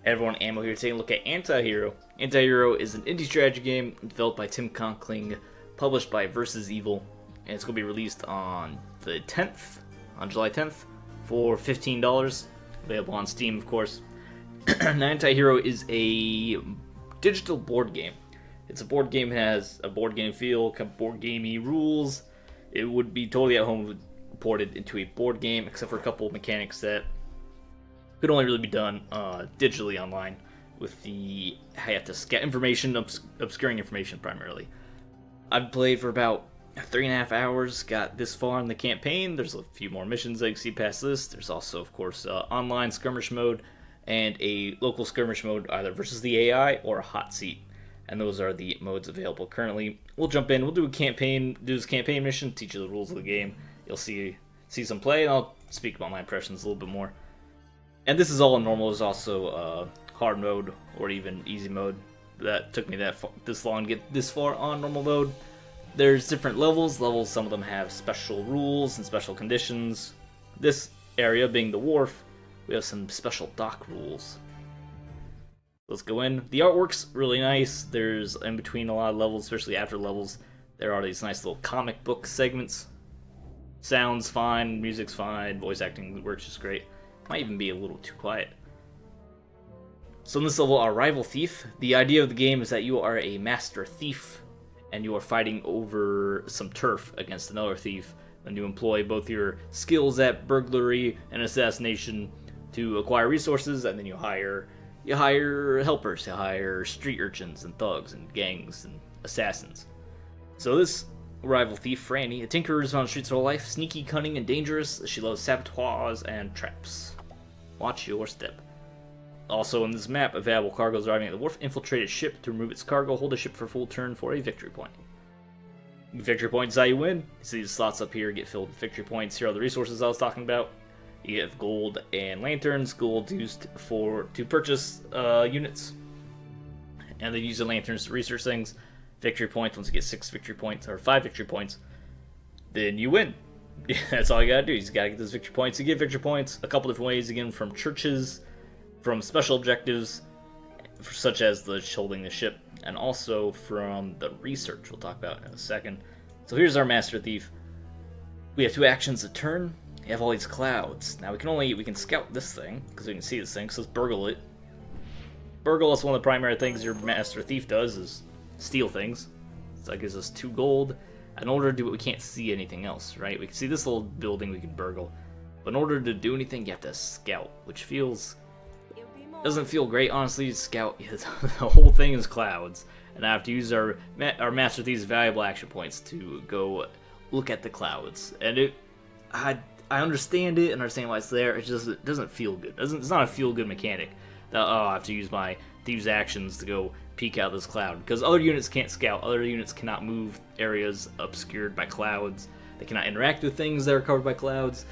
Hey everyone, Ammo here, taking a look at Antihero. Antihero is an indie strategy game developed by Tim Conkling, published by Versus Evil, and it's going to be released on the 10th, on July 10th, for $15, available on Steam, of course. Antihero is a digital board game. It's a board game that has a board game feel, kind of board gamey rules. It would be totally at home ported into a board game, except for a couple of mechanics that could only really be done digitally online, with the I have to scout information, obscuring information primarily. I've played for about 3.5 hours, got this far in the campaign. There's a few more missions I can see past this. There's also, of course, online skirmish mode and a local skirmish mode, either versus the AI or a Hotseat. And those are the modes available currently. We'll jump in, we'll do this campaign mission, teach you the rules of the game. You'll see some play, and I'll speak about my impressions a little bit more. And this is all normal. There's also hard mode or even easy mode. That took me this long to get this far on normal mode. There's different levels. Some of them have special rules and special conditions. This area being the wharf, we have some special dock rules. Let's go in. The artwork's really nice. There's in between a lot of levels, especially after levels, there are these nice little comic book segments. Sounds fine, music's fine, voice acting works just great. Might even be a little too quiet. So in this level, our rival thief. The idea of the game is that you are a master thief, and you are fighting over some turf against another thief. And you employ both your skills at burglary and assassination to acquire resources, and then you hire helpers, you hire street urchins and thugs and gangs and assassins. So this rival thief, Franny, a tinkerer is on the streets of her life, sneaky, cunning, and dangerous. She loves saboteurs and traps. Watch your step. Also in this map, available cargo is arriving at the wharf. Infiltrate a ship to remove its cargo. Hold a ship for full turn for a victory point. Victory points is how you win. You see the slots up here get filled with victory points. Here are the resources I was talking about. You get gold and lanterns. Gold used to purchase units. And then use the lanterns to research things. Victory points, once you get 6 victory points, or 5 victory points, then you win. That's all you gotta do. You just gotta get those victory points. You get victory points a couple different ways, again, from churches, from special objectives, such as the holding the ship, and also from the research we'll talk about in a second. So here's our Master Thief. We have 2 actions a turn. We have all these clouds. Now we can scout this thing, because we can see this thing, so let's burgle it. Burgle is one of the primary things your Master Thief does, is steal things. So that gives us 2 gold. In order to do it, we can't see anything else, right? We can see this little building we can burgle. But in order to do anything, you have to scout, which doesn't feel great, honestly. Scout, the whole thing is clouds. And I have to use our Master Thief's valuable action points to go look at the clouds. And I understand it, and understand why it's there. It doesn't feel good. It's not a feel-good mechanic. That, I have to use my Thieves' actions to go peek out this cloud, because other units can't scout. Other units cannot move areas obscured by clouds. They cannot interact with things that are covered by clouds.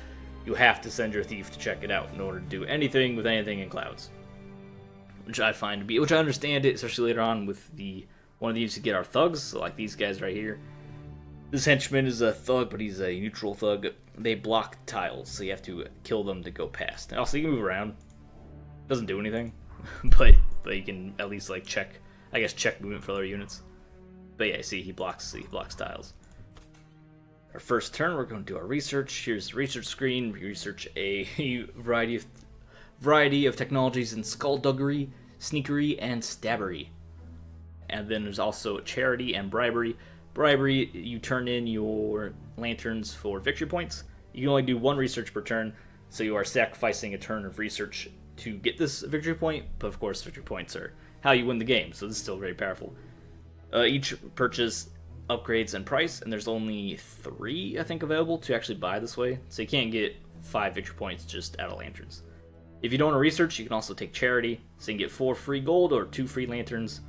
You have to send your thief to check it out in order to do anything with anything in clouds, which I find to be, which I understand it, especially later on with one of these to get our thugs, so like these guys right here. This henchman is a thug, but he's a neutral thug. They block tiles, so you have to kill them to go past. And also, you can move around. Doesn't do anything, but you can at least like check movement for other units. But yeah, see, he blocks tiles. Our first turn, we're going to do our research. Here's the research screen. We research a variety of technologies in skullduggery, sneakery, and stabbery. And then there's also charity and bribery. Bribery, you turn in your lanterns for victory points. You can only do 1 research per turn, so you are sacrificing a turn of research to get this victory point. But of course, victory points are how you win the game, so this is still very powerful. Each purchase upgrades in price, and there's only 3, I think, available to actually buy this way. So you can't get 5 victory points just out of lanterns. If you don't want to research, you can also take charity, so you can get 4 free gold or 2 free lanterns.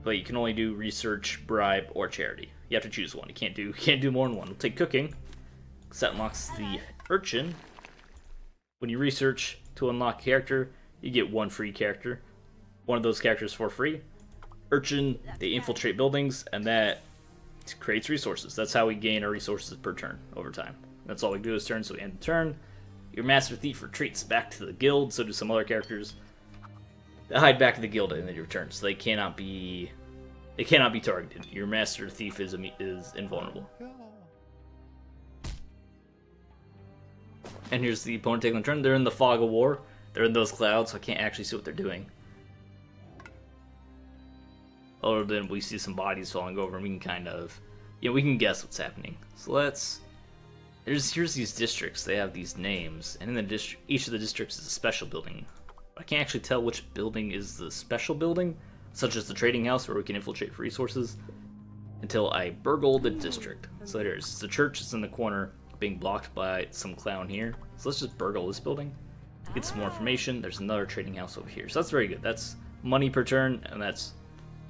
But you can only do research, bribe, or charity. You have to choose one. You can't do more than one. We'll take cooking, because that unlocks the urchin. When you research to unlock character, you get 1 free character. One of those characters for free. Urchin, they infiltrate buildings, and that creates resources. That's how we gain our resources per turn over time. That's all we do this turn, so we end the turn. Your Master Thief retreats back to the guild, so do some other characters. They hide back in the guild and then you return, so they cannot be targeted. Your master thief is invulnerable. And here's the opponent taking a turn. They're in the fog of war. They're in those clouds, so I can't actually see what they're doing. Other than we see some bodies falling over, and we can kind of, we can guess what's happening. So here's these districts. They have these names, and in the each of the districts is a special building. I can't actually tell which building is the special building, such as the trading house where we can infiltrate for resources, until I burgle the district. So there's the church is in the corner, being blocked by some clown here. So let's just burgle this building, get some more information. There's another trading house over here. So that's very good. That's money per turn, and that's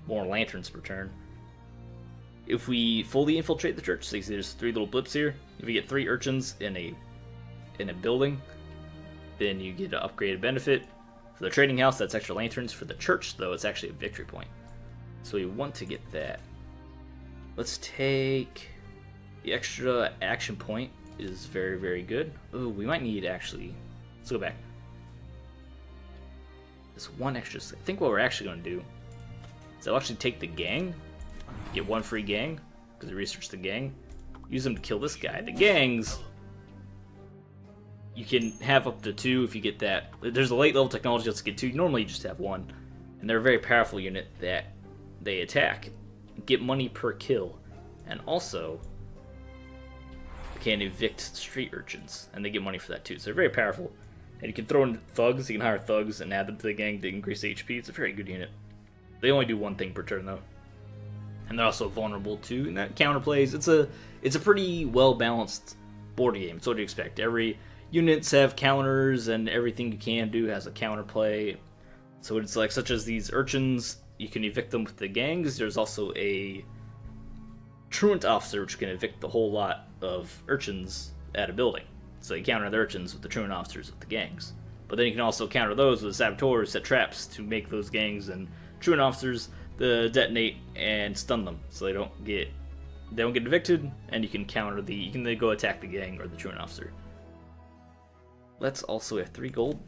more lanterns per turn. If we fully infiltrate the church, so you see there's 3 little blips here. If we get 3 urchins in a building, then you get an upgraded benefit. For the trading house, that's extra lanterns. For the church, though, it's actually a victory point. So we want to get that. Let's take the extra action point. Is very, very good. Oh, we might need actually. Let's go back. There's one extra. I think what we're actually going to do is I'll actually take the gang, get 1 free gang because we researched the gang. Use them to kill this guy. The gangs, you can have up to 2 if you get that. There's a late level technology that's get 2. Normally you just have 1. And they're a very powerful unit that they attack, get money per kill, and also can evict street urchins, and they get money for that too. So they're very powerful. And you can throw in thugs, you can hire thugs and add them to the gang to increase HP. It's a very good unit. They only do 1 thing per turn though. And they're also vulnerable to and that counterplays. It's a pretty well balanced board game. So what do you expect? Every units have counters, and everything you can do has a counterplay. So it's like, such as these urchins, you can evict them with the gangs. There's also a truant officer which can evict the whole lot of urchins at a building. So you counter the urchins with the truant officers with the gangs. But then you can also counter those with saboteurs, set traps to make those gangs and truant officers detonate and stun them, so they don't get evicted, and you can counter you can then go attack the gang or the truant officer. Let's also have 3 gold.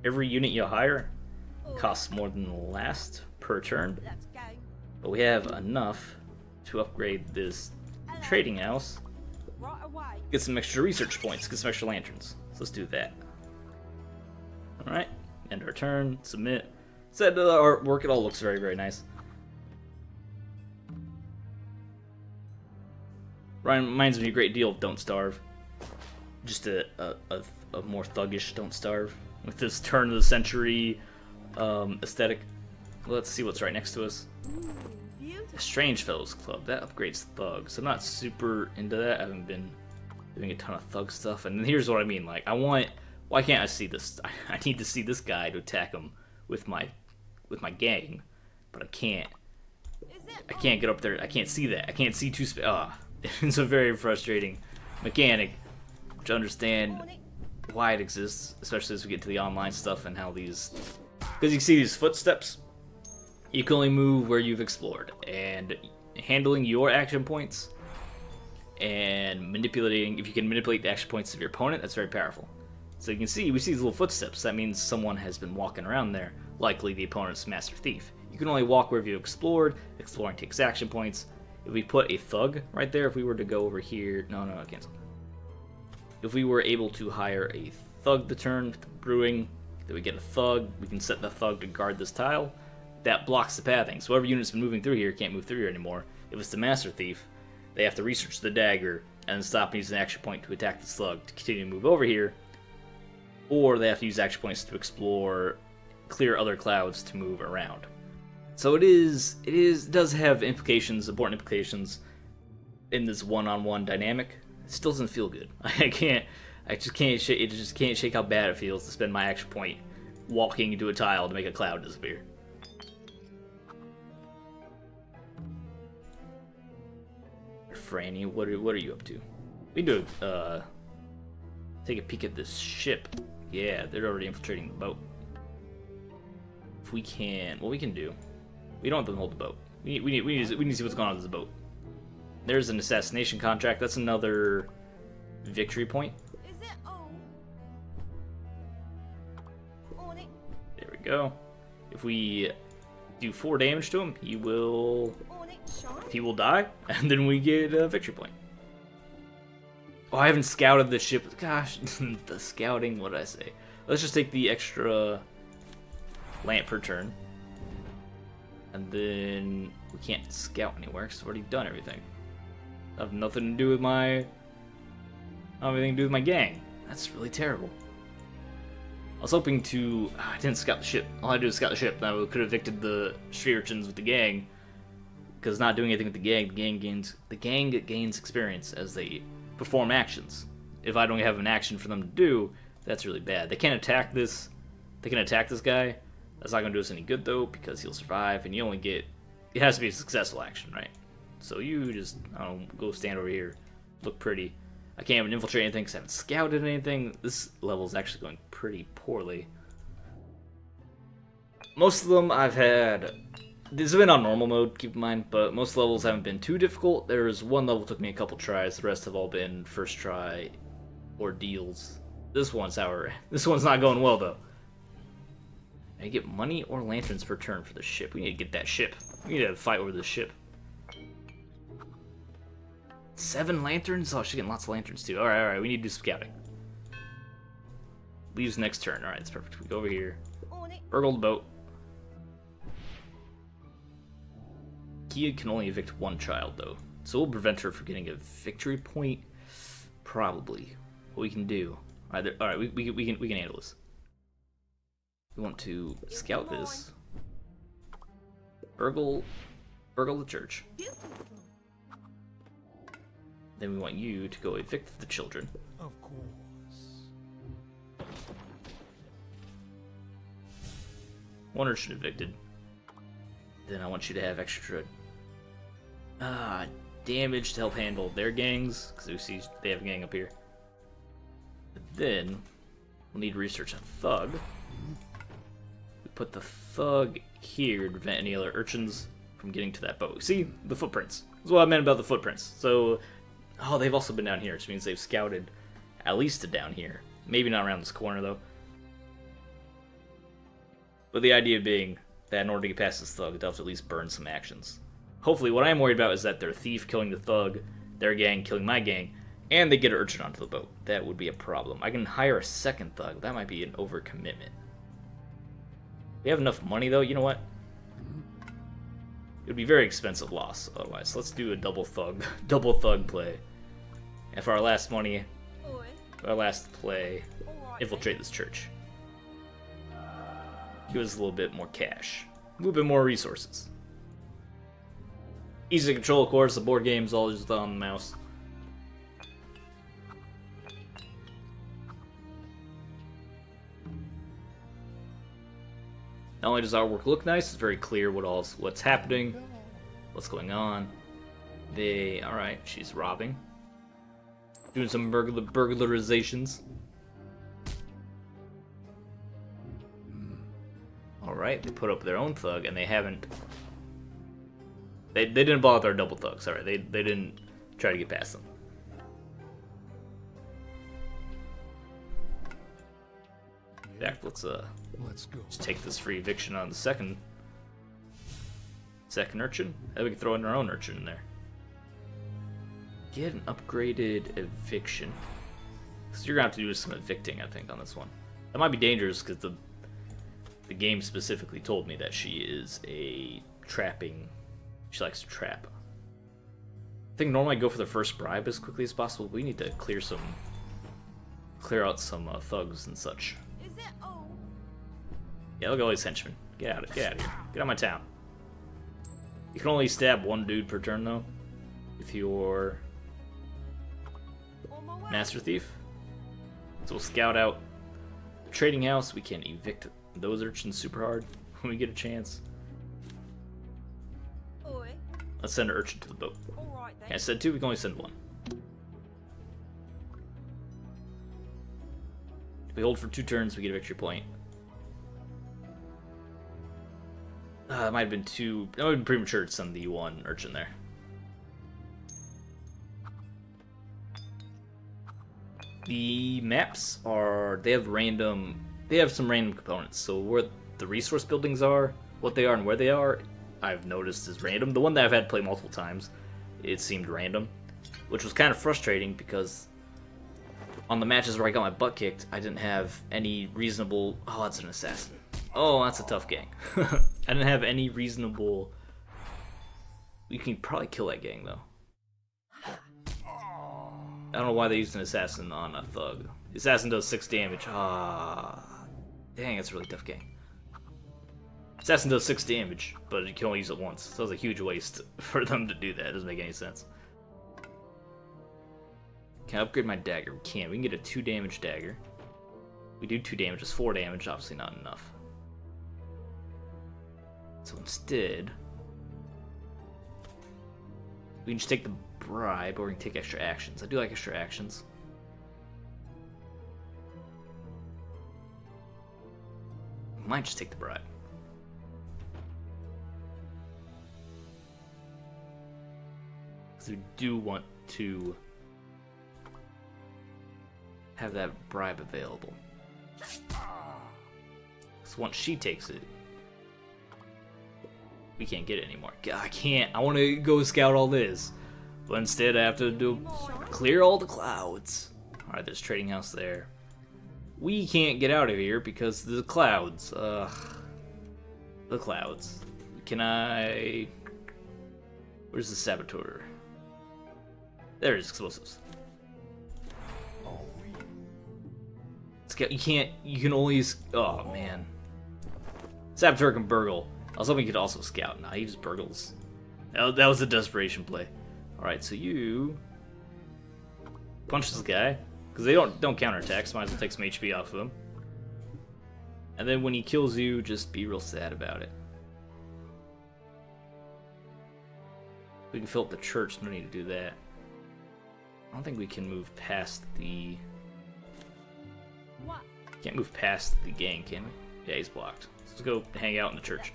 Every unit you hire costs more than the last per turn, but we have enough to upgrade this trading house, get some extra research points, get some extra lanterns. So let's do that. Alright, end our turn, submit. Set the artwork, it all looks very, very nice. Reminds me a great deal of Don't Starve. Just a more thuggish Don't Starve. With this turn of the century aesthetic. Let's see what's right next to us. A Strange Fellows Club, that upgrades thugs. I'm not super into that. I haven't been doing a ton of thug stuff. And here's what I mean, like, why can't I see this? I need to see this guy to attack him with my gang, but I can't get up there. I can't see that. I can't see it's a very frustrating mechanic to understand why it exists, especially as we get to the online stuff and how these, because you see these footsteps, you can only move where you've explored, and handling your action points and manipulating, if you can manipulate the action points of your opponent, that's very powerful. So you can see, we see these little footsteps. That means someone has been walking around there, likely the opponent's master thief. You can only walk wherever you explored. Exploring takes action points. If we put a thug right there, if we were to go over here, no, cancel. If we were able to hire a thug to turn with the brewing, then we get a thug. We can set the thug to guard this tile. That blocks the pathing. So whoever unit's been moving through here can't move through here anymore. If it's the master thief, they have to research the dagger and then stop and use an action point to attack the slug to continue to move over here. Or they have to use action points to explore, clear other clouds to move around. So it does have implications, important implications in this one-on-one dynamic. It still doesn't feel good. It just can't shake how bad it feels to spend my action point walking into a tile to make a cloud disappear. Franny, what are you up to? We do take a peek at this ship. Yeah, they're already infiltrating the boat. If we can, what we can do, we don't have to hold the boat. We need to see what's going on with this boat. There's an assassination contract. That's another victory point. Is it? Oh. On it. There we we go. If we do 4 damage to him, he will die, and then we get a victory point. Oh, I haven't scouted the ship. Gosh, the scouting, what did I say? Let's just take the extra lamp per turn. And then we can't scout anywhere because I've already done everything. I have nothing to do with my... I don't have anything to do with my gang. That's really terrible. I was hoping to... I didn't scout the ship. All I did was scout the ship. Now we could have evicted the street urchins with the gang. Because not doing anything with the gang gains experience as they perform actions. If I don't have an action for them to do, that's really bad. They can't attack this. They can attack this guy. That's not going to do us any good, though, because he'll survive, and you only get... It has to be a successful action, right? So you just, I don't know, go stand over here, look pretty. I can't even infiltrate anything because I haven't scouted anything. This level is actually going pretty poorly. Most of them I've had... This has been on normal mode, keep in mind, but most levels haven't been too difficult. There's one level took me a couple tries, the rest have all been first try ordeals. This one's not going well, though. I get money or lanterns per turn for the ship. We need to get that ship. We need to fight over the ship. 7 lanterns? Oh, she's getting lots of lanterns too. Alright, we need to do some scouting. Leaves next turn. Alright, that's perfect. We go over here. Burgle the boat. Kia can only evict 1 child, though. So we'll prevent her from getting a victory point. Probably. What we can do. Alright, we can handle this. We want to scout this. Burgle the church. Then we want you to go evict the children. Of course. 1 urchin evicted. Then I want you to have extra damage to help handle their gangs, because we see they have a gang up here. But then we'll need to research a thug. We put the thug here to prevent any other urchins from getting to that boat. See the footprints. That's what I meant about the footprints. So, oh, they've also been down here, which means they've scouted at least to down here. Maybe not around this corner though. But the idea being that in order to get past this thug, they'll have to at least burn some actions. Hopefully, what I'm worried about is that their thief killing the thug, their gang killing my gang, and they get an urchin onto the boat. That would be a problem. I can hire a second thug. That might be an overcommitment. We have enough money, though. You know what? It would be very expensive loss otherwise. Let's do a double thug play. And for our last money, our last play, infiltrate this church. Give us a little bit more cash. A little bit more resources. Easy to control, of course. The board game's all just on the mouse. Not only does our work look nice, it's very clear what's happening, what's going on. Alright, she's robbing. Doing some burglarizations. Alright, they put up their own thug, and they haven't... They didn't bother our double thugs, alright, they didn't try to get past them. In fact, let's go. Just take this free eviction on the second urchin. Then we can throw in our own urchin in there. Get an upgraded eviction. Because you're gonna have to do some evicting, I think, on this one. That might be dangerous because the game specifically told me that she is a trapping. She likes to trap. I think normally I go for the first bribe as quickly as possible. We need to clear out some thugs and such. Yeah, look at all these henchmen. Get out of here. Get out of my town. You can only stab 1 dude per turn, though, with your Master Thief. So we'll scout out the trading house. We can evict those urchins super hard when we get a chance. Let's send an urchin to the boat. Okay, I said 2, we can only send 1. If we hold for 2 turns, we get a victory point. It might have been too... That might have been premature to send the 1 urchin there. The maps are... They have some random components. So the resource buildings are, what they are, and where they are, I've noticed is random. The one that I've had play multiple times, it seemed random, which was kind of frustrating because on the matches where I got my butt kicked, I didn't have any reasonable... Oh, that's an assassin. Oh, that's a tough gang. I didn't have any reasonable... We can probably kill that gang, though. I don't know why they used an assassin on a thug. The assassin does 6 damage. Ah, dang, that's a really tough gang. Assassin does 6 damage, but you can only use it once. So it's a huge waste for them to do that. It doesn't make any sense. Can I upgrade my dagger? We can. We can get a 2 damage dagger. We do 2 damage. It's 4 damage. Obviously not enough. So instead, we can just take the bribe, or we can take extra actions. I do like extra actions. Might just take the bribe. Because we do want to have that bribe available. So once she takes it, we can't get it anymore. God, I can't. I want to go scout all this, but instead I have to clear all the clouds. All right, there's a trading house there. We can't get out of here because of the clouds. Ugh. The clouds. Can I... Where's the saboteur? There's explosives. You can't... You can only... Oh, man. Saboteur can burgle. I was hoping he could also scout. Nah, he just burgles. That was a desperation play. Alright, so you... punch this guy. Because they don't counterattack, so might as well take some HP off of him. And then when he kills you, just be real sad about it. We can fill up the church, no need to do that. I don't think we can move past the... Can't move past the gang, can we? Yeah, he's blocked. So let's go hang out in the church.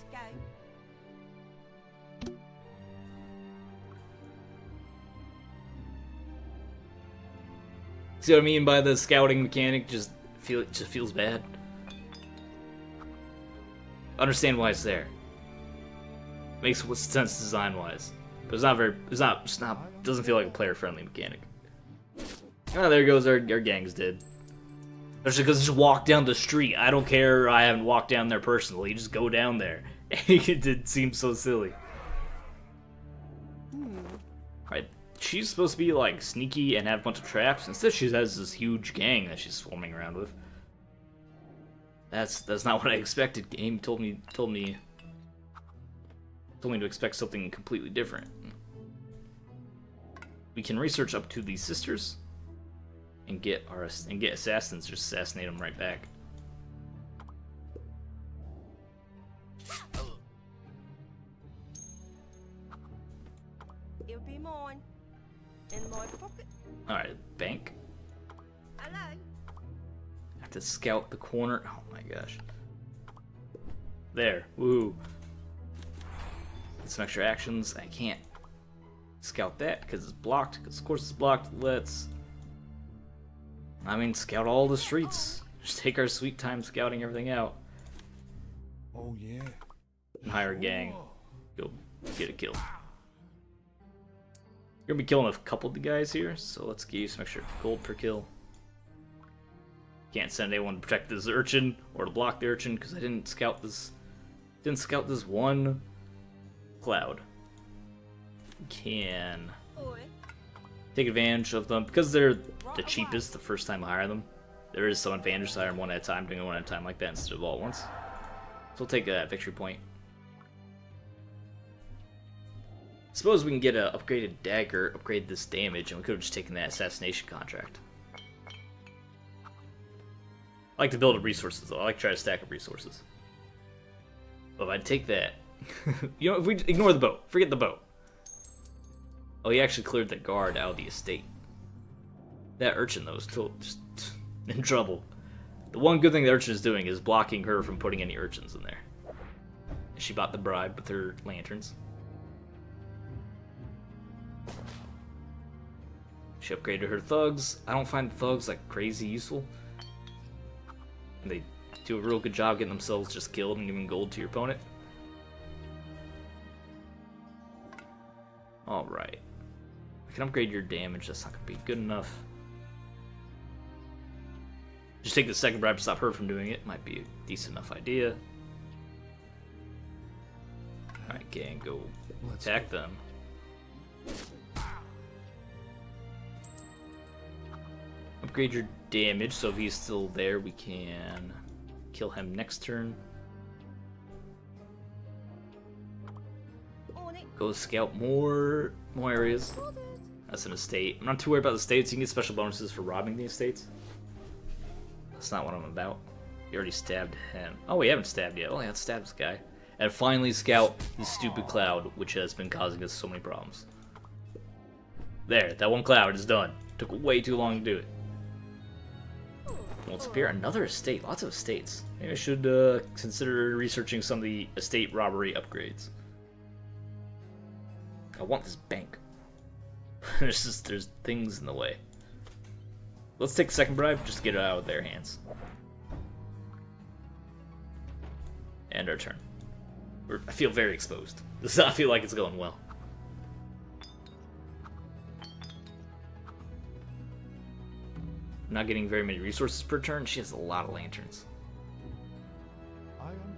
See what I mean by the scouting mechanic? Just feels bad. Understand why it's there. Makes sense design-wise, but it's not doesn't feel like a player-friendly mechanic. Oh, there goes our gang's dead. Especially because just walk down the street. I don't care. I haven't walked down there personally. Just go down there. It did seem so silly. Alright, she's supposed to be like sneaky and have a bunch of traps. Instead, she has this huge gang that she's swarming around with. That's not what I expected. Game told me to expect something completely different. We can research up to these sisters and get assassins, just assassinate them right back. It'll be mine in my pocket. All right, bank. Hello. I have to scout the corner. Oh my gosh. There. Woo. Get some extra actions. I can't scout that because it's blocked. Because of course it's blocked. Let's. Scout all the streets. Just take our sweet time scouting everything out. Oh yeah. And hire a gang. Go get a kill. You're gonna be killing a couple of the guys here, so let's give you some extra gold per kill. Can't send anyone to protect this urchin or to block the urchin because I didn't scout this. Didn't scout this one cloud. Can take advantage of them because they're the cheapest the first time I hire them. There is some advantage to hire them one at a time, doing it one at a time like that instead of all at once. So we'll take a victory point. Suppose we can get an upgraded dagger, upgrade this damage, and we could have just taken that assassination contract. I like to build up resources though. I like to try to stack up resources. But if I'd take that, you know, if we ignore the boat, forget the boat. Oh, he actually cleared the guard out of the estate. That urchin, though, is still just in trouble. The one good thing the urchin is doing is blocking her from putting any urchins in there. And she bought the bribe with her lanterns. She upgraded her thugs. I don't find thugs like crazy useful. And they do a real good job getting themselves just killed and giving gold to your opponent. Alright. I can upgrade your damage, that's not going to be good enough. Just take the second bribe to stop her from doing it, might be a decent enough idea. Alright, gang, go attack them. Upgrade your damage, so if he's still there, we can kill him next turn. Go scout more areas. That's an estate. I'm not too worried about the estates. You can get special bonuses for robbing the estates. That's not what I'm about. You already stabbed him. Oh, we haven't stabbed yet. Oh, yeah, let's stab this guy. And finally scout the stupid cloud, which has been causing us so many problems. There, that one cloud is done. Took way too long to do it. Well, it's appear another estate. Lots of estates. Maybe I should consider researching some of the estate robbery upgrades. I want this bank. there's things in the way. Let's take the second bribe, just to get it out of their hands. And our turn. I feel very exposed. This does not feel like it's going well. I'm not getting very many resources per turn. She has a lot of lanterns.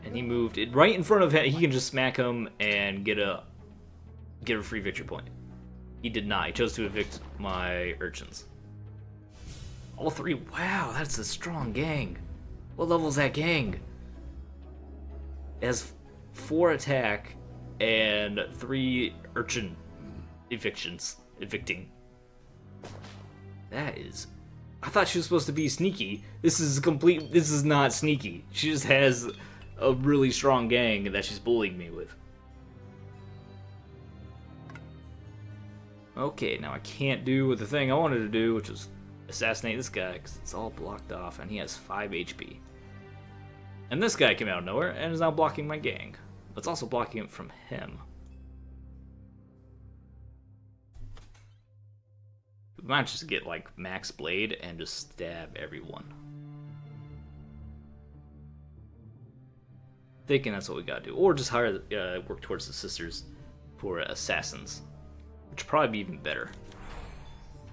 And he moved it right in front of him. He can just smack him and get a free victory point. He did not. He chose to evict my urchins. All three. Wow, that's a strong gang. What level is that gang? It has 4 attack and 3 urchin evicting. That is. I thought she was supposed to be sneaky. This is not sneaky. She just has a really strong gang that she's bullying me with. Okay, now I can't do the thing I wanted to do, which was assassinate this guy, because it's all blocked off, and he has 5 HP. And this guy came out of nowhere, and is now blocking my gang. But it's also blocking it from him. We might just get, like, max blade and just stab everyone. Thinking that's what we gotta do. Or just hire, work towards the sisters for assassins. Which would probably be even better.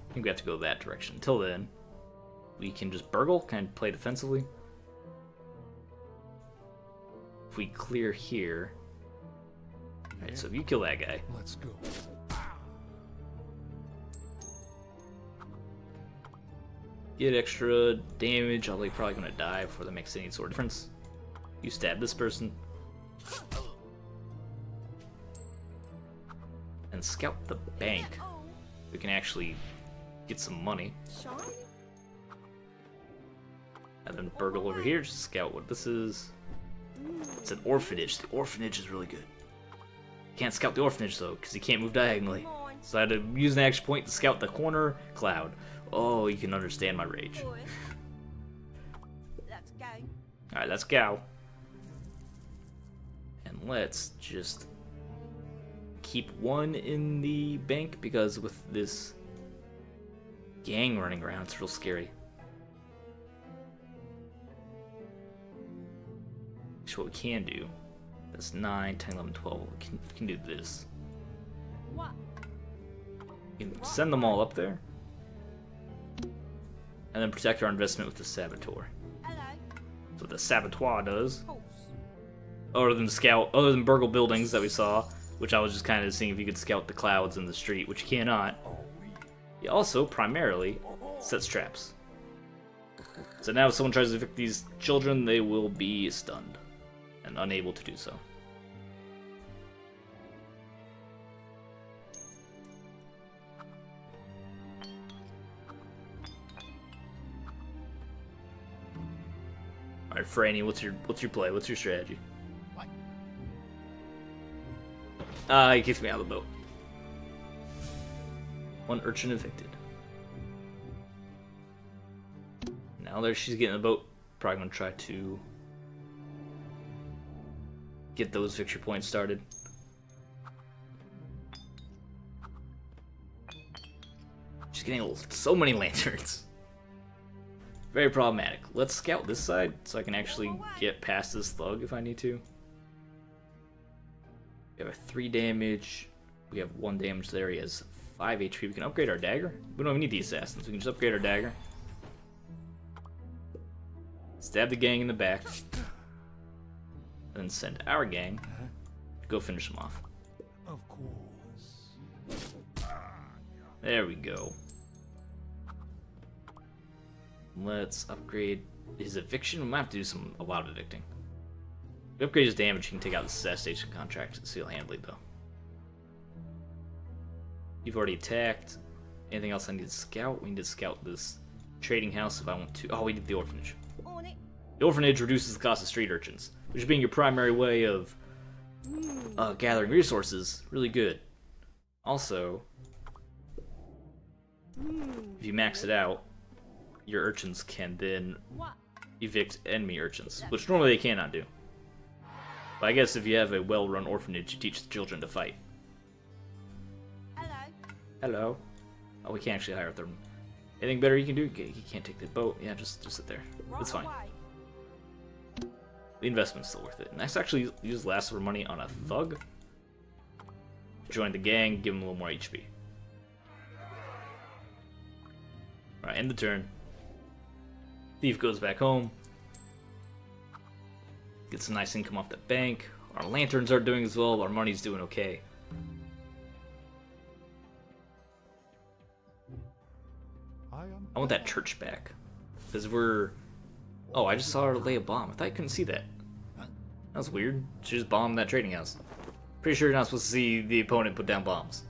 I think we have to go that direction. Until then, we can just burgle, kind of play defensively. If we clear here... Alright, so if you kill that guy... Let's go. Get extra damage, although you're probably gonna die before that makes any sort of difference. You stab this person. And scout the bank. We can actually get some money. And then burgle over here, just scout what this is. It's an orphanage. The orphanage is really good. Can't scout the orphanage though, because you can't move diagonally. So I had to use an action point to scout the corner cloud. Oh, you can understand my rage. Let's go. Alright, let's go. And let's just keep one in the bank, because with this gang running around, it's real scary. So what we can do, that's 9, 10, 11, 12. We can do this. What? You can send them all up there. And then protect our investment with the saboteur. Hello. So what the saboteur does, Horse. other than burgle buildings that we saw, which I was just kind of seeing if you could scout the clouds in the street, which you cannot. He also primarily sets traps. So now if someone tries to evict these children, they will be stunned and unable to do so. Alright, Franny, what's your play? What's your strategy? He kicks me out of the boat. One urchin evicted. Now there she's getting the boat. Probably gonna try to get those victory points started. She's getting so many lanterns. Very problematic. Let's scout this side so I can actually get past this thug if I need to. We have a 3 damage. We have 1 damage there. He has 5 HP. We can upgrade our dagger. We don't even need the assassins. We can just upgrade our dagger. Stab the gang in the back. Then send our gang to go finish them off. Of course. There we go. Let's upgrade his eviction. We might have to do a lot of evicting. If we upgrade his damage, he can take out the assassination contract single-handedly, though. You've already attacked. Anything else I need to scout? We need to scout this trading house if I want to. Oh, we need the orphanage. On it. The orphanage reduces the cost of street urchins, which being your primary way of gathering resources, really good. Also, if you max it out, your urchins can then What? evict enemy urchins, which normally they cannot do. But I guess if you have a well-run orphanage, you teach the children to fight. Hello. Hello. Oh, we can't actually hire a third one. Anything better you can do? You can't take the boat. Yeah, just sit there. It's fine. Away. The investment's still worth it. And let's actually use last of our money on a thug. Join the gang, give him a little more HP. Alright, end the turn. Thief goes back home. Gets some nice income off the bank. Our lanterns are doing as well. Our money's doing okay. I want that church back. Because we're... Oh, I just saw her lay a bomb. I thought I couldn't see that. That was weird. She just bombed that trading house. Pretty sure you're not supposed to see the opponent put down bombs.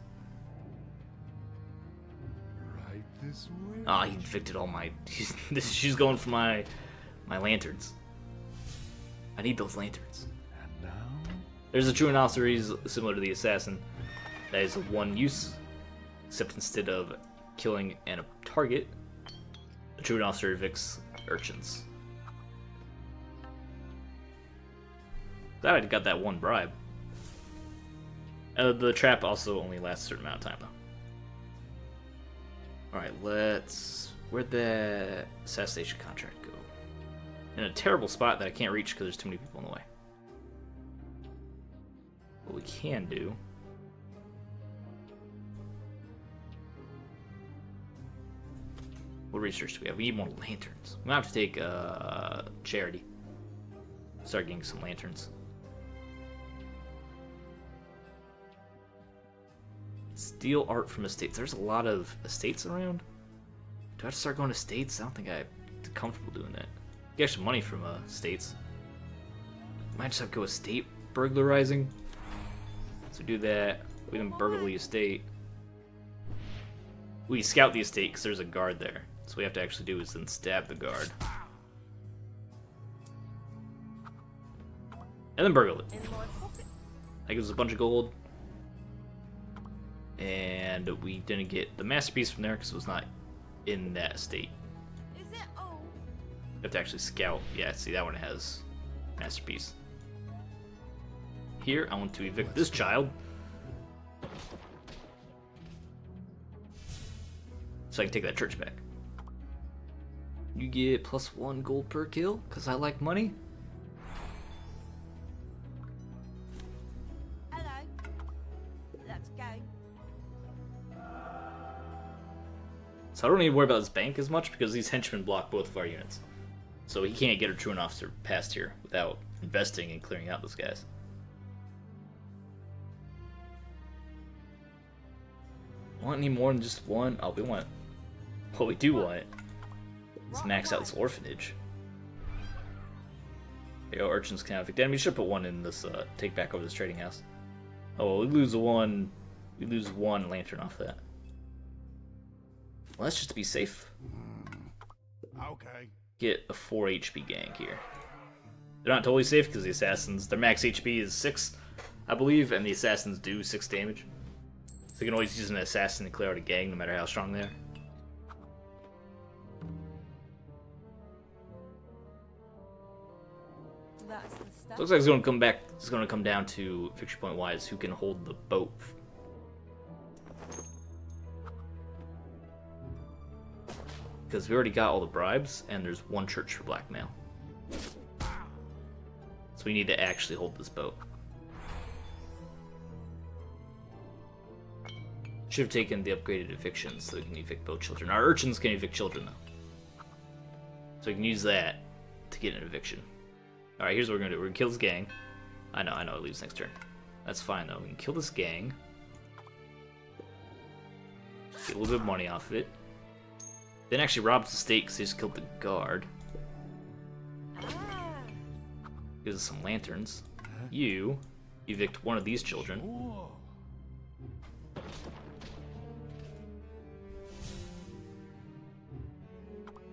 Right this way. Ah, he evicted all my... She's going for my lanterns. I need those lanterns. And now? There's a truant officer. He's similar to the assassin. That is one use. Except instead of killing a target, the truant officer evicts urchins. Glad I got that 1 bribe. The trap also only lasts a certain amount of time, though. Alright, where'd the assassination contract go? In a terrible spot that I can't reach because there's too many people in the way. What we can do... What research do we have? We need more lanterns. We might have to take charity. Start getting some lanterns. Steal art from estates. There's a lot of estates around. Do I have to start going to estates? I don't think I'm comfortable doing that. Get some money from estates. Might just have to go estate burglarizing. So do that. We can burgle the estate. We scout the estate because there's a guard there. So what we have to actually do is then stab the guard. And then burgle it. In my pocket. That gives us a bunch of gold. And we didn't get the masterpiece from there because it was not in that estate. Is it all? You have to actually scout. Yeah, see, that one has masterpiece. Here, I want to evict this child. So I can take that church back. You get +1 gold per kill, because I like money. Hello. Let's go. So I don't need to worry about this bank as much, because these henchmen block both of our units. So he can't get a truant officer past here without investing and clearing out those guys. Want any more than just 1? Oh, we want... What we do want is max out this orphanage. There you go, urchins can evict. And we should put 1 in this, take back over this trading house. Oh, well, we lose 1 lantern off that. Well, that's just to be safe. Okay. Get a 4 HP gang here. They're not totally safe because the assassins, their max HP is 6, I believe, and the assassins do 6 damage. So you can always use an assassin to clear out a gang no matter how strong they are. That's the So stuff. looks like it's going to come back. It's going to come down to victory point wise who can hold the boat. Because we already got all the bribes, and there's one church for blackmail. So we need to actually hold this boat. Should have taken the upgraded eviction so we can evict both children. Our urchins can evict children, though. So we can use that to get an eviction. Alright, here's what we're going to do. We're going to kill this gang. I know, it leaves next turn. That's fine, though. We can kill this gang. Get a little bit of money off of it. Then actually robs the state because they just killed the guard. Gives us some lanterns. You evict one of these children. Sure.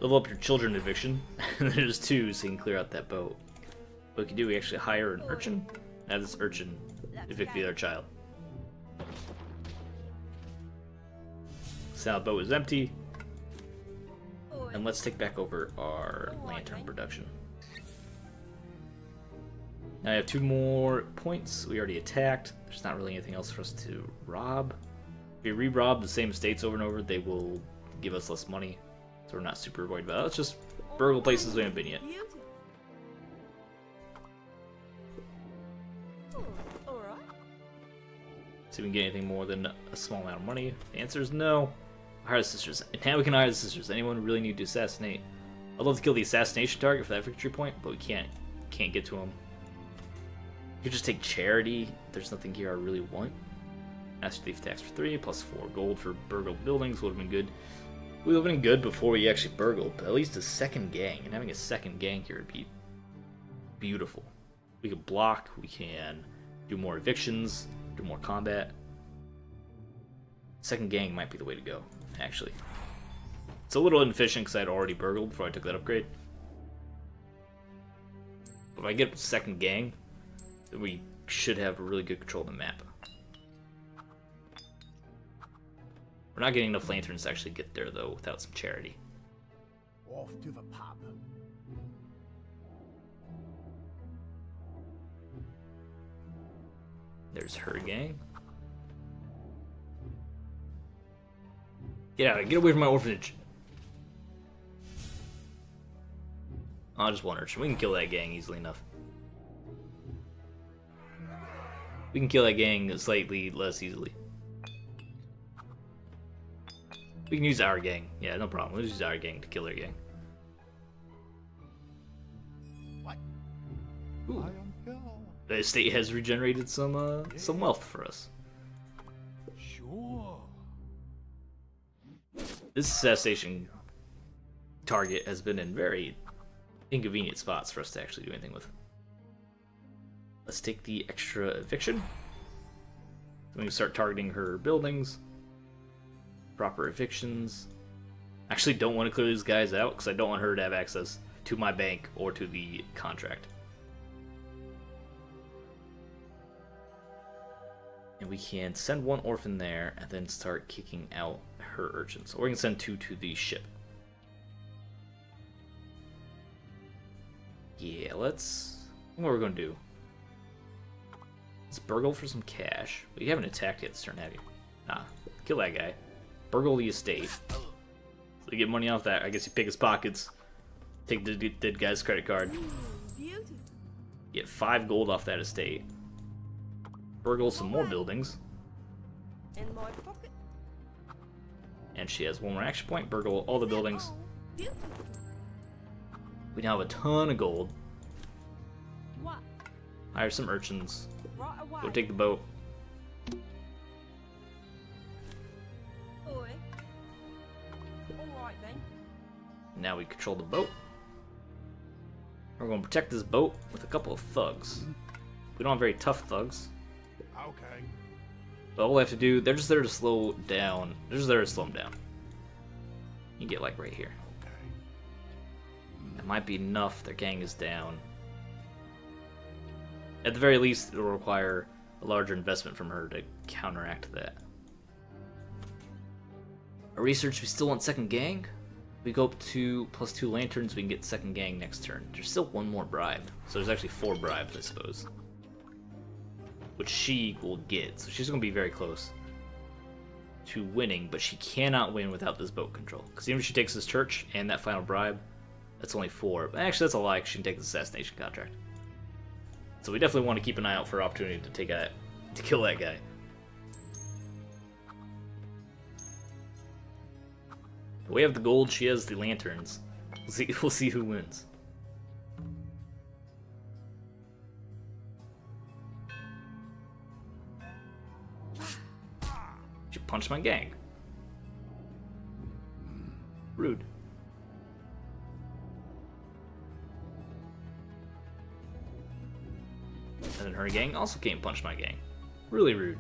Level up your children eviction. And there's 2, so you can clear out that boat. What we can do, we actually hire an urchin. Have this urchin evict the other child. So now the boat is empty. And let's take back over our lantern production. Now I have 2 more points. We already attacked. There's not really anything else for us to rob. If we re-rob the same estates over and over, they will give us less money. So we're not super worried about it. Let's just burgle places we haven't been yet. See if we can get anything more than a small amount of money. The answer is no. Hire the sisters. And now we can hire the sisters. Anyone really need to assassinate? I'd love to kill the assassination target for that victory point, but we can't get to him. You could just take charity. There's nothing here I really want. Master thief tax for 3, plus 4 gold for burgled buildings would have been good. We would have been good before we actually burgled, but at least a second gang. And having a second gang here would be beautiful. We could block, we can do more evictions, do more combat. Second gang might be the way to go, actually. It's a little inefficient because I had already burgled before I took that upgrade. If I get second gang, then we should have really good control of the map. We're not getting enough lanterns to actually get there, though, without some charity. Off to the pub. There's her gang. Get out of here. Get away from my orphanage. Oh, just one urchin. We can kill that gang easily enough. We can kill that gang slightly less easily. We can use our gang. Yeah, no problem. We'll use our gang to kill their gang. What? Ooh. I am here. The estate has regenerated some wealth for us. Sure. This assassination target has been in very inconvenient spots for us to actually do anything with. Let's take the extra eviction. Then we can start targeting her buildings. Proper evictions. Actually don't want to clear these guys out because I don't want her to have access to my bank or to the contract. And we can send 1 orphan there and then start kicking out her urchins. Or we can send 2 to the ship. Yeah, let's... what we're going to do. Let's burgle for some cash. We haven't attacked yet this turn, have you? Nah, kill that guy. Burgle the estate. So you get money off that. I guess you pick his pockets. Take the dead guy's credit card. Get 5 gold off that estate. Burgle some more buildings. In my pocket. And she has 1 more action point. Burgle all the buildings. Beautiful. We now have a ton of gold. What? Hire some urchins. Right away. Go take the boat. Oi. Alright then. Now we control the boat. We're going to protect this boat with a couple of thugs. We don't have very tough thugs. Okay. But all we have to do, they're just there to slow down. They're just there to slow them down. You get like right here. Okay. That might be enough. Their gang is down. At the very least, it will require a larger investment from her to counteract that. Our research, we still want second gang. We go up to +2 lanterns, we can get second gang next turn. There's still 1 more bribe. So there's actually 4 bribes, I suppose. Which she will get, so she's going to be very close. to winning, but she cannot win without this boat control. Because even if she takes this church and that final bribe, that's only 4. But actually, that's a lie. She can take the assassination contract. So we definitely want to keep an eye out for an opportunity to kill that guy. We have the gold. She has the lanterns. We'll see who wins. She punched my gang. Rude. And then her gang also came and punched my gang. Really rude.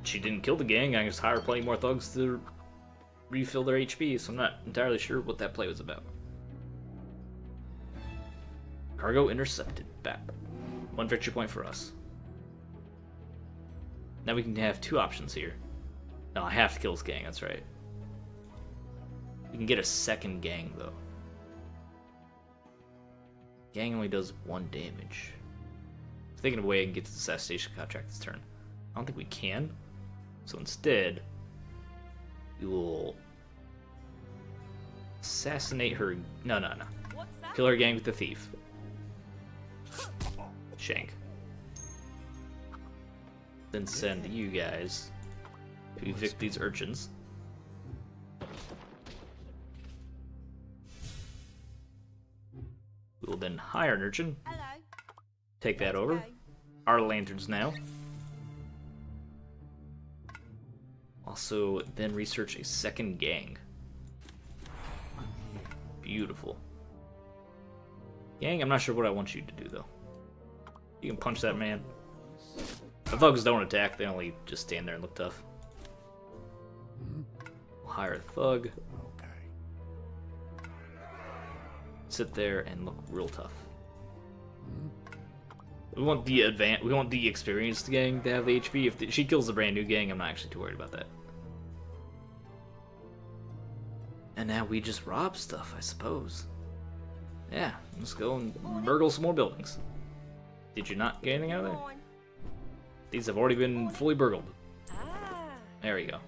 She didn't kill the gang. I just hired plenty more thugs to refill their HP, so I'm not entirely sure what that play was about. Cargo intercepted. Bap. 1 victory point for us. Now we can have 2 options here. No, I have to kill this gang, that's right. We can get a second gang, though. Gang only does 1 damage. I'm thinking of a way I can get to the assassination contract this turn. I don't think we can. So instead, we will assassinate her. No. Kill her gang with the thief. Shank. Then send you guys to evict these urchins. We will then hire an urchin. Hello. Take that over. Our lanterns now. Also, then research a second gang. Beautiful. Gang, I'm not sure what I want you to do, though. You can punch that man. The thugs don't attack, they only just stand there and look tough. We'll hire a thug. Sit there and look real tough. We want the experienced gang to have the HP. If she kills the brand new gang, I'm not actually too worried about that. And now we just rob stuff, I suppose. Yeah, let's go and burgle some more buildings. Did you not get anything out of there? These have already been fully burgled. There we go.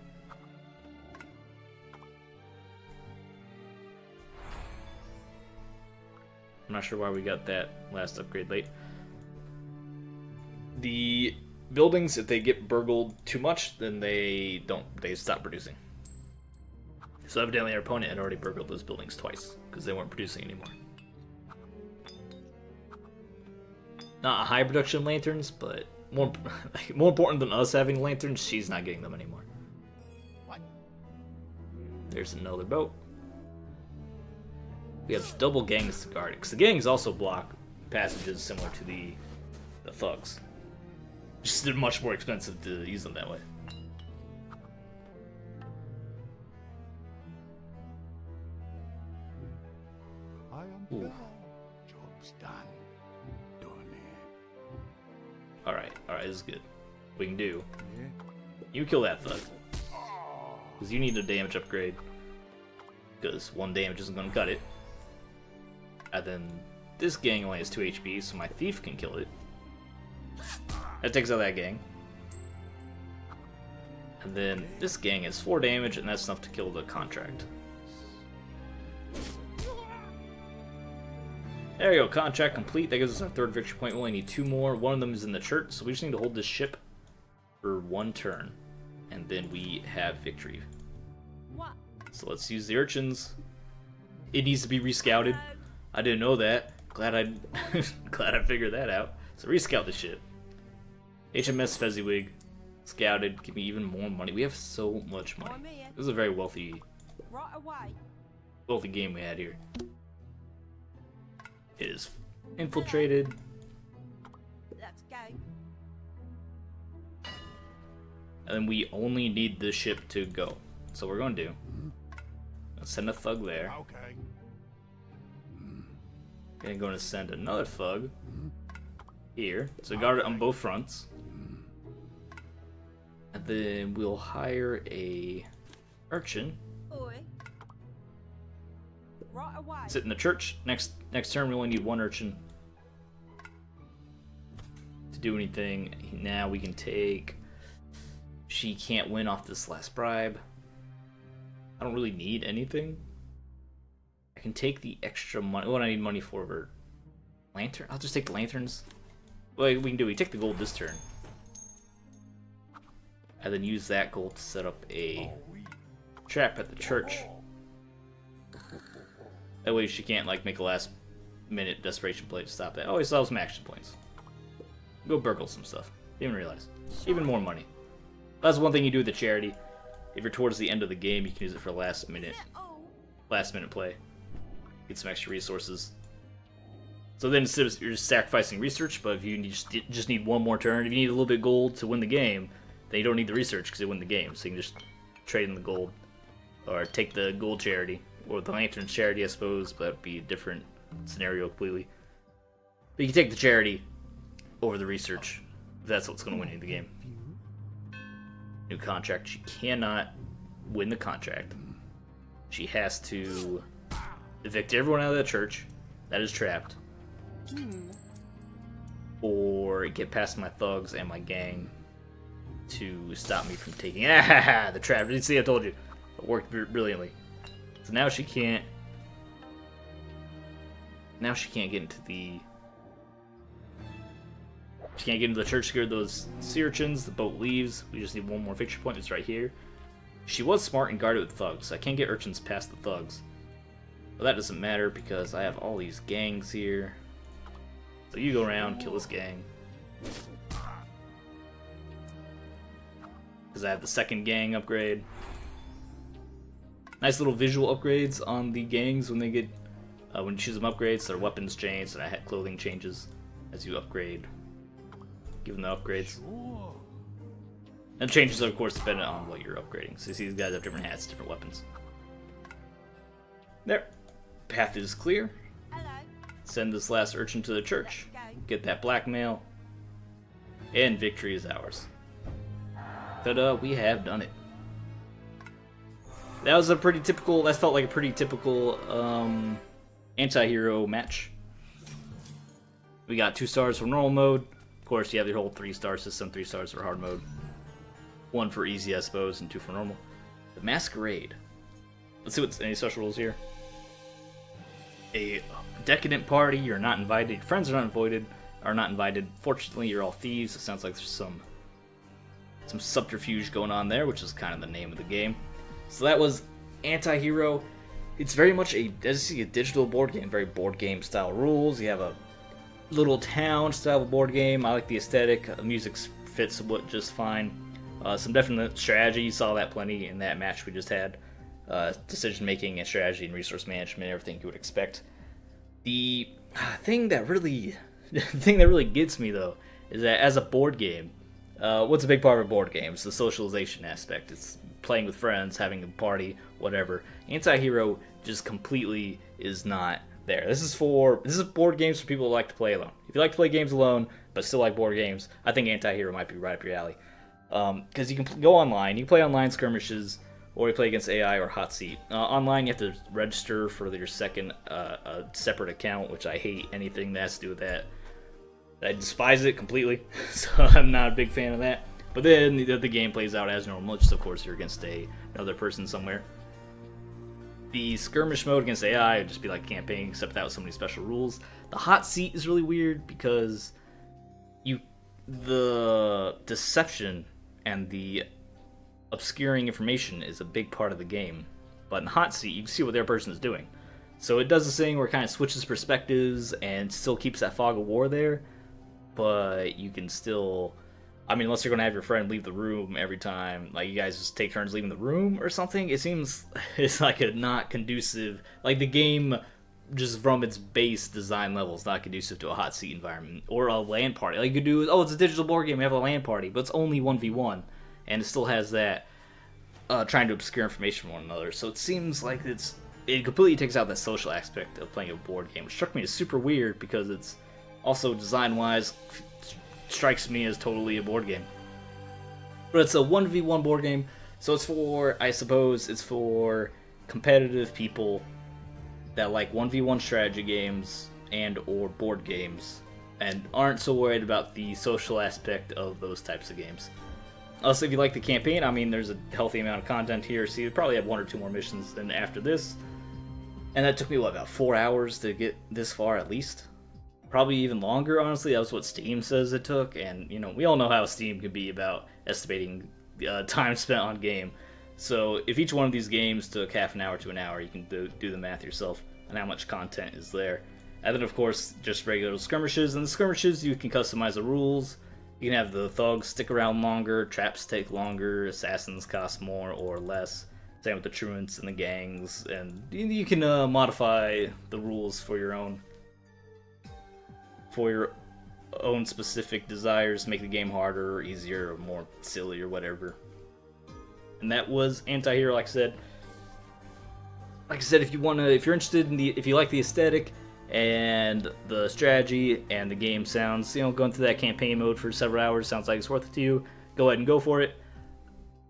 I'm not sure why we got that last upgrade late. The buildings, if they get burgled too much, then they stop producing. So evidently our opponent had already burgled those buildings twice, because they weren't producing anymore. Not high production lanterns, but more important than us having lanterns, she's not getting them anymore. There's another boat. We have double gangs to guard it, because the gangs also block passages similar to the thugs. Just they're much more expensive to use them that way. I am done. Job's done. Done it. Alright, this is good. We can do. Yeah. You kill that thug. Because you need a damage upgrade. Because 1 damage isn't going to cut it. And then this gang only has 2 HP, so my thief can kill it. That takes out that gang. And then this gang has 4 damage, and that's enough to kill the contract. There we go, contract complete. That gives us our 3rd victory point. We only need 2 more. One of them is in the church, so we just need to hold this ship for 1 turn. And then we have victory. What? So let's use the urchins. It needs to be rescouted. I didn't know that. Glad I figured that out. So rescout the ship. HMS Fezziwig. Scouted. Give me even more money. We have so much money. This is a very wealthy Right away. game we had here. It is infiltrated. Let's go. And then we only need the ship to go. So we're going to do. Let's send a thug there. Okay. And going to send another thug here. So guard it on both fronts. And then we'll hire a urchin. Oi. Right away. Sit in the church. Next turn we only need 1 urchin to do anything. Now we can take She can't win off this last bribe. I don't really need anything. I can take the extra money. What do I need money for? Lantern? I'll just take the lanterns. Well, we can do. We take the gold this turn. And then use that gold to set up a trap at the church. That way she can't like make a last minute desperation play to stop that. Oh, he still have some action points. Go burgle some stuff. Didn't realize. Even more money. That's one thing you do with the charity. If you're towards the end of the game, you can use it for last minute play. Get some extra resources. So then instead of you're just sacrificing research, but if you just need one more turn, if you need a little bit of gold to win the game, then you don't need the research because you win the game. So you can just trade in the gold. Or take the gold charity. Or the lantern charity, I suppose, but that'd be a different scenario completely. But you can take the charity over the research. If that's what's going to win you the game. New contract. She cannot win the contract. She has to evict everyone out of the church that is trapped. Or get past my thugs and my gang to stop me from taking the trap. Did you see? I told you. It worked brilliantly. So now she can't. Now she can't get into the. She can't get into the church to get those Urchins. The boat leaves. We just need one more fixture point. It's right here. She was smart and guarded with thugs. I can't get Urchins past the thugs. But that doesn't matter because I have all these gangs here. So you go around, kill this gang. Because I have the second gang upgrade. Nice little visual upgrades on the gangs when they get when you choose them upgrades. Their weapons change, and I had clothing changes as you upgrade. Give them the upgrades. And changes are of course dependent on what you're upgrading. So you see these guys have different hats, different weapons. There. Path is clear. Hello. Send this last urchin to the church. Get that blackmail. And victory is ours. Ta-da, we have done it. That was a pretty typical, that felt like a pretty typical anti-hero match. We got 2 stars for normal mode. Of course, you have your whole 3-star system, 3 stars for hard mode. 1 for easy, I suppose, and 2 for normal. The Masquerade. Let's see what's any special rules here. A decadent party, you're not invited, your friends are not invited. Fortunately, you're all thieves. It sounds like there's some subterfuge going on there, which is kind of the name of the game. So that was Antihero. It's very much a digital board game, very board game style rules. You have a little town style board game. I like the aesthetic. The music fits just fine. Some definite strategy. You saw that plenty in that match we just had. Decision making and strategy and resource management, everything you would expect. The thing that really gets me though is that as a board game, what's a big part of a board game? It's the socialization aspect. It's playing with friends, having a party, whatever. Antihero just completely is not there. This is board games for people who like to play alone. If you like to play games alone but still like board games, I think Antihero might be right up your alley. Because you can go online, you can play online skirmishes, or you play against AI or Hotseat. Online, you have to register for your second separate account, which I hate anything that has to do with that. I despise it completely, so I'm not a big fan of that. But then the game plays out as normal, just of course you're against another person somewhere. The skirmish mode against AI would just be like campaign, except without so many special rules. The Hotseat is really weird because the deception and the obscuring information is a big part of the game. But in Hotseat, you can see what their person is doing. So it does this thing where it kind of switches perspectives and still keeps that fog of war there. But you can still, I mean, unless you're going to have your friend leave the room every time, like you guys just take turns leaving the room or something, it seems it's like a not conducive, like the game just from its base design level is not conducive to a Hotseat environment or a LAN party. Like you could do, oh, it's a digital board game, we have a LAN party, but it's only 1v1, and it still has that trying to obscure information from one another. So it seems like it completely takes out that social aspect of playing a board game, which struck me as super weird because it's also design-wise strikes me as totally a board game. But it's a 1v1 board game, so it's for, I suppose, it's for competitive people that like 1v1 strategy games and or board games and aren't so worried about the social aspect of those types of games. Also, if you like the campaign, I mean, there's a healthy amount of content here, so you probably have 1 or 2 more missions than after this. And that took me, what, about 4 hours to get this far at least? Probably even longer, honestly. That was what Steam says it took, and, you know, we all know how Steam can be about estimating time spent on game. So if each one of these games took half an hour to an hour, you can do the math yourself on how much content is there. And then, of course, just regular skirmishes. And the skirmishes, you can customize the rules. You can have the thugs stick around longer, traps take longer, assassins cost more or less. Same with the truants and the gangs. And you can modify the rules for your own specific desires, make the game harder or easier or more silly or whatever. And that was Antihero, like I said. Like I said, if you're interested in if you like the aesthetic and the strategy and the game sounds, you know, going through that campaign mode for several hours sounds like it's worth it to you, go ahead and go for it.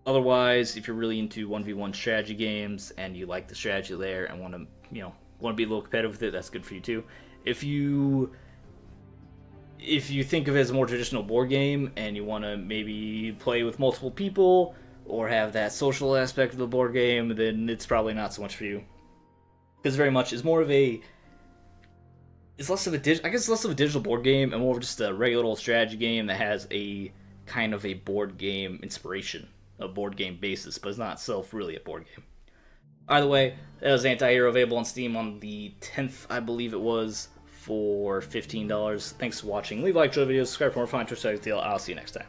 Otherwise, if you're really into 1v1 strategy games and you like the strategy there and want to be a little competitive with it, that's good for you too. If you think of it as a more traditional board game and you want to maybe play with multiple people or have that social aspect of the board game, then it's probably not so much for you. Because very much is more of a it's less of a digital board game and more of just a regular old strategy game that has a kind of a board game inspiration, a board game basis, but it's not itself really a board game. Either way, that was Antihero, available on Steam on the 10th, I believe it was, for $15. Thanks for watching. Leave a like, share the video, subscribe for more fun Twitch deal. I'll see you next time.